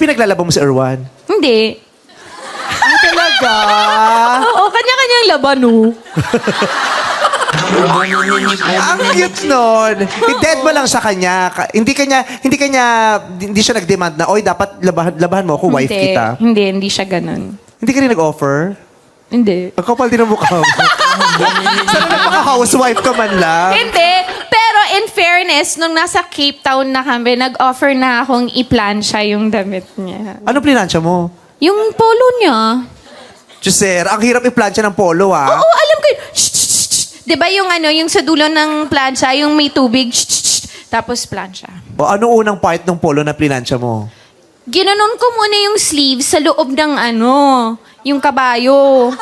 pinaglalaban mo si Erwan? Hindi. Ay, talaga? Oo, kanya-kanyang laban, Ang cute nun. I-dead mo lang sa kanya. Hindi siya nag-demand na, oy, dapat labahan mo ako, wife kita. Hindi siya ganun. Hindi ka rin nag-offer? Hindi. Ang kapal din ang mukha mo. Sana nagpaka-housewife ka man lang. Hindi. Pero in fairness, nung nasa Cape Town na kami, nag-offer na akong i-plansya yung damit niya. Ano plinansya mo? Yung polo niya. Sir, ang hirap i-plansya ng polo, ah. Oo, alam ko yun. Shh, shh, shh, shh. Diba yung sa dulo ng plansya, yung may tubig, shh, shh, shh. Tapos plansya. O ano unang part ng polo na plinansya mo? Ginanon ko muna yung sleeve sa loob ng yung kabayo.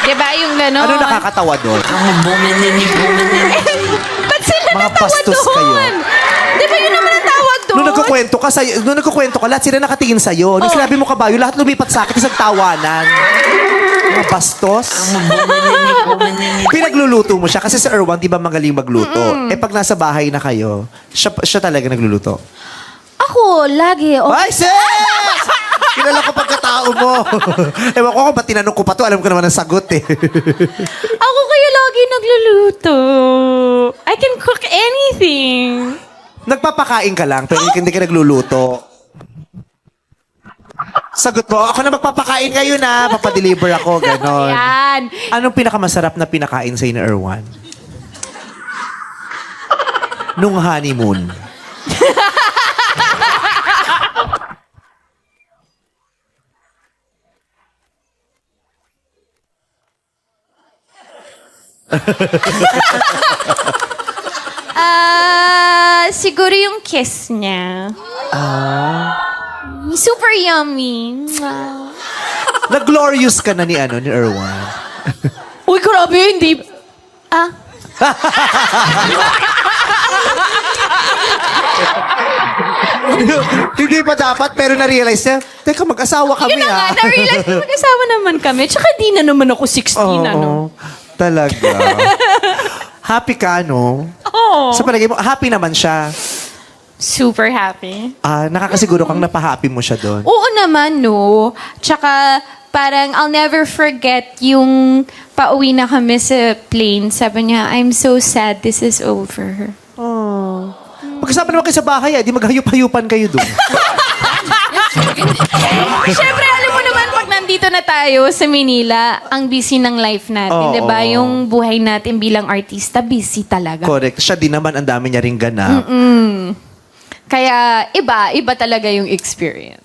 Diba yung gano'n? Ano nakakatawa doon? Ba't sila Mga natawa bastos doon? kayo. Diba yun naman ang tawag doon? Nung nagkukwento ka, lahat sila nakatingin sa'yo. Nung sinabi mo kabayo, lahat lumipat sa akin, isang tawanan. Mga bastos. Pinagluluto mo siya kasi si Erwan, di ba magaling magluto? Eh pag nasa bahay na kayo, siya talaga nagluluto. Ako, lagi. Oh. Ay, sis! Kilala ko pagkatao mo. Ewan ko kung ba't tinanong ko pa to, alam ko naman ang sagot eh. Ako kaya lagi nagluluto. I can cook anything. Nagpapakain ka lang, pero hindi ka nagluluto. Sagot mo, ako na magpapakain ngayon na. Papadeliver ako, ganon. Yan. Anong pinakamasarap na pinakain sa'yo ni Erwan? Nung honeymoon. Siguro yung kiss niya. Super yummy. Nag-glorious ka na ni Erwan. Uy, grabe, hindi. Hindi pa dapat, pero na-realize niya, teka, mag-asawa kami, Yun na nga, na-realize na mag-asawa naman kami. Tsaka di na naman ako 16, Talaga. Happy ka, no? Oo. Sa palagay mo, happy naman siya. Super happy. Nakakasiguro kang napahappy mo siya doon. Oo naman, no. Tsaka, parang I'll never forget yung pauwi na kami sa plane. Sabi niya, I'm so sad this is over. Oh. Pagkasama naman kayo sa bahay, di maghayup-hayupan kayo doon. Siyempre, alam mo naman, pag nandito na tayo sa Manila, ang busy ng life natin, Oo. diba? Yung buhay natin bilang artista, busy talaga. Correct. Siya din naman, ang dami niya ring ganap. Kaya, iba talaga yung experience.